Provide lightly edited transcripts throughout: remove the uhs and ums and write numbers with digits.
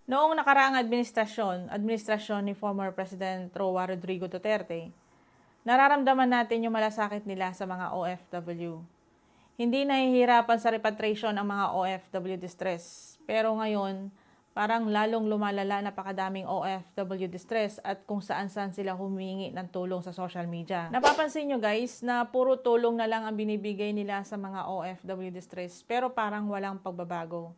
Noong nakaraang administrasyon ni former President Roa Rodrigo Duterte, nararamdaman natin yung malasakit nila sa mga OFW. Hindi nahihirapan sa repatriation ang mga OFW distress. Pero ngayon, parang lalong lumalala, napakadaming OFW distress at kung saan-saan sila humingi ng tulong sa social media. Napapansin nyo guys na puro tulong na lang ang binibigay nila sa mga OFW distress pero parang walang pagbabago.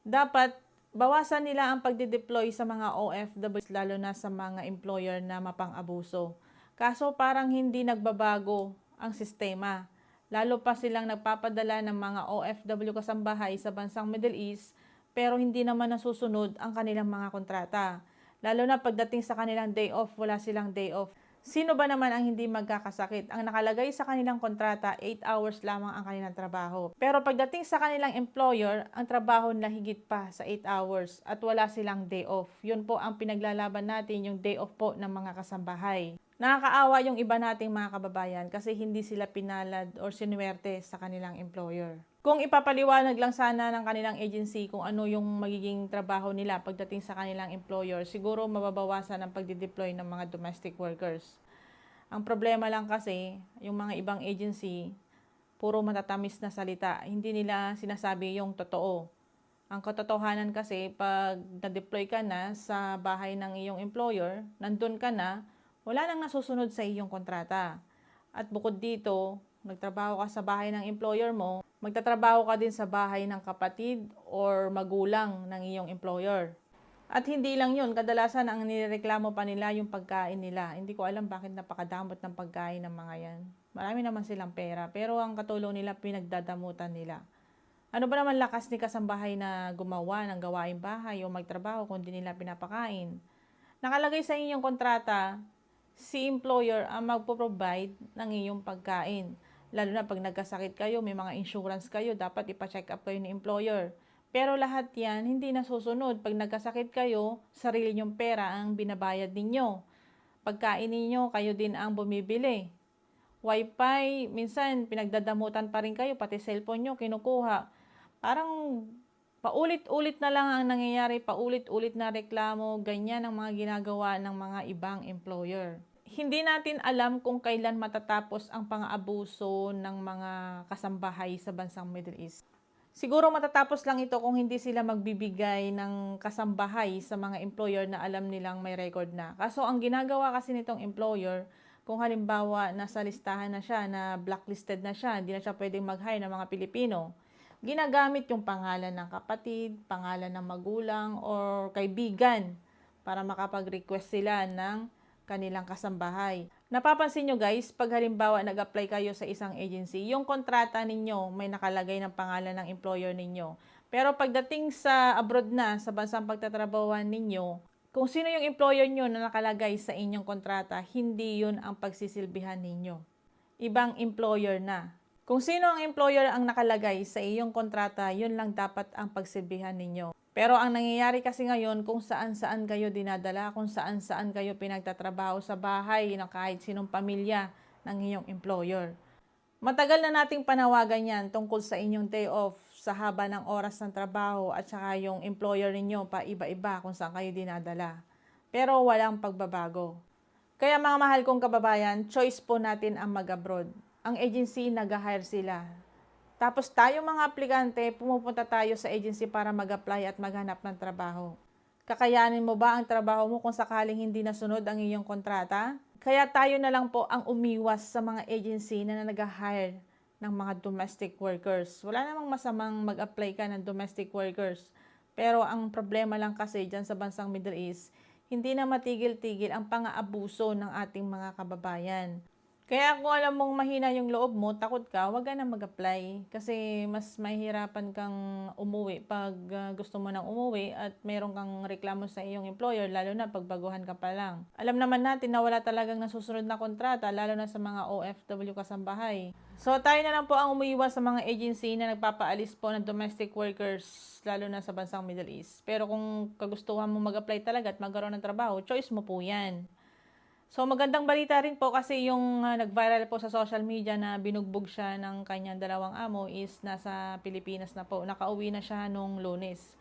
Dapat bawasan nila ang pagde-deploy sa mga OFWs lalo na sa mga employer na mapang-abuso. Kaso parang hindi nagbabago ang sistema. Lalo pa silang nagpapadala ng mga OFW kasambahay sa bansang Middle East pero hindi naman nasusunod ang kanilang mga kontrata. Lalo na pagdating sa kanilang day off, wala silang day off. Sino ba naman ang hindi magkakasakit? Ang nakalagay sa kanilang kontrata, 8 hours lamang ang kanilang trabaho. Pero pagdating sa kanilang employer, ang trabaho na higit pa sa 8 hours at wala silang day off. Yun po ang pinaglalaban natin, yung day off po ng mga kasambahay. Nakakaawa yung iba nating mga kababayan kasi hindi sila pinalad or sinuwerte sa kanilang employer. Kung ipapaliwanag lang sana ng kanilang agency kung ano yung magiging trabaho nila pagdating sa kanilang employer, siguro mababawasan ang pagdideploy ng mga domestic workers. Ang problema lang kasi, yung mga ibang agency, puro matatamis na salita. Hindi nila sinasabi yung totoo. Ang katotohanan kasi, pag na-deploy ka na sa bahay ng iyong employer, nandun ka na, wala nang nasusunod sa iyong kontrata. At bukod dito, nagtrabaho ka sa bahay ng employer mo, magtatrabaho ka din sa bahay ng kapatid or magulang ng iyong employer. At hindi lang yun, kadalasan ang nireklamo pa nila yung pagkain nila. Hindi ko alam bakit napakadamot ng pagkain ng mga yan. Marami naman silang pera, pero ang katulong nila pinagdadamutan nila. Ano ba naman lakas ni kasambahay na gumawa ng gawaing bahay o magtrabaho kung di nila pinapakain? Nakalagay sa inyong kontrata, si employer ang magpo-provide ng iyong pagkain. Lalo na pag nagkasakit kayo, may mga insurance kayo, dapat ipa-check up kayo ni employer. Pero lahat yan, hindi nasusunod. Pag nagkasakit kayo, sarili nyong pera ang binabayad ninyo. Pagkain ninyo, kayo din ang bumibili. Wi-Fi, minsan pinagdadamutan pa rin kayo, pati cellphone nyo, kinukuha. Parang paulit-ulit na lang ang nangyayari, paulit-ulit na reklamo, ganyan ang mga ginagawa ng mga ibang employer. Hindi natin alam kung kailan matatapos ang pang-aabuso ng mga kasambahay sa bansang Middle East. Siguro matatapos lang ito kung hindi sila magbibigay ng kasambahay sa mga employer na alam nilang may record na. Kaso ang ginagawa kasi nitong employer, kung halimbawa nasa listahan na siya, na blacklisted na siya, hindi na siya pwedeng mag-hire ng mga Pilipino, ginagamit yung pangalan ng kapatid, pangalan ng magulang, or kaibigan para makapag-request sila ng kanilang kasambahay. Napapansin nyo guys, pag halimbawa nag-apply kayo sa isang agency, yung kontrata ninyo may nakalagay ng pangalan ng employer ninyo. Pero pagdating sa abroad na, sa bansang pagtatrabahuan ninyo, kung sino yung employer nyo na nakalagay sa inyong kontrata, hindi yun ang pagsisilbihan ninyo. Ibang employer na. Kung sino ang employer ang nakalagay sa iyong kontrata, yun lang dapat ang pagsilbihan ninyo. Pero ang nangyayari kasi ngayon, kung saan-saan kayo dinadala, kung saan-saan kayo pinagtatrabaho sa bahay ng kahit sinong pamilya ng iyong employer. Matagal na nating panawagan yan tungkol sa inyong day off, sa haba ng oras ng trabaho at saka yung employer ninyo pa iba-iba kung saan kayo dinadala. Pero walang pagbabago. Kaya mga mahal kong kababayan, choice po natin ang mag-abroad. Ang agency, nag-hire sila. Tapos tayo mga aplikante, pumupunta tayo sa agency para mag-apply at maghanap ng trabaho. Kakayanin mo ba ang trabaho mo kung sakaling hindi nasunod ang iyong kontrata? Kaya tayo na lang po ang umiwas sa mga agency na nag-hire ng mga domestic workers. Wala namang masamang mag-apply ka ng domestic workers. Pero ang problema lang kasi dyan sa bansang Middle East, hindi na matigil-tigil ang pang-aabuso ng ating mga kababayan. Kaya kung alam mong mahina yung loob mo, takot ka, wag ka na mag-apply. Kasi mas mahihirapan kang umuwi pag gusto mo nang umuwi at meron kang reklamo sa iyong employer, lalo na pag baguhan ka pa lang. Alam naman natin na wala talagang nasusunod na kontrata, lalo na sa mga OFW kasambahay. So tayo na lang po ang umiiwas sa mga agency na nagpapaalis po ng domestic workers, lalo na sa bansang Middle East. Pero kung kagustuhan mo mag-apply talaga at magkaroon ng trabaho, choice mo po yan. So magandang balita rin po kasi yung nag-viral po sa social media na binugbog siya ng kanyang dalawang amo is nasa Pilipinas na po. Nakauwi na siya nung Lunes.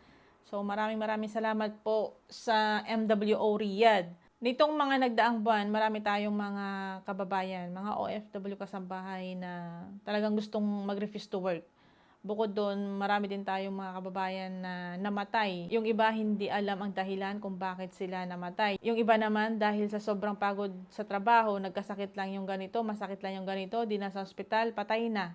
So maraming salamat po sa MWO Riyadh. Nitong mga nagdaang buwan, marami tayong mga kababayan, mga OFW kasambahay na talagang gustong mag-refuse to work. Bukod doon, marami din tayong mga kababayan na namatay. Yung iba hindi alam ang dahilan kung bakit sila namatay. Yung iba naman dahil sa sobrang pagod sa trabaho, nagkasakit lang yung ganito, masakit lang yung ganito, di na sa ospital, patay na.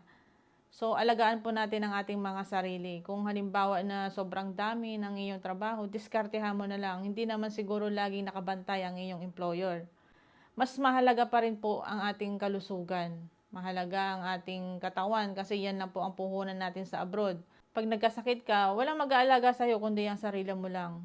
So, alagaan po natin ang ating mga sarili. Kung halimbawa na sobrang dami ng iyong trabaho, diskartehan mo na lang. Hindi naman siguro laging nakabantay ang iyong employer. Mas mahalaga pa rin po ang ating kalusugan. Mahalaga ang ating katawan kasi yan lang po ang puhunan natin sa abroad. Pag nagkasakit ka, walang mag-aalaga sa'yo kundi ang sarili mo lang.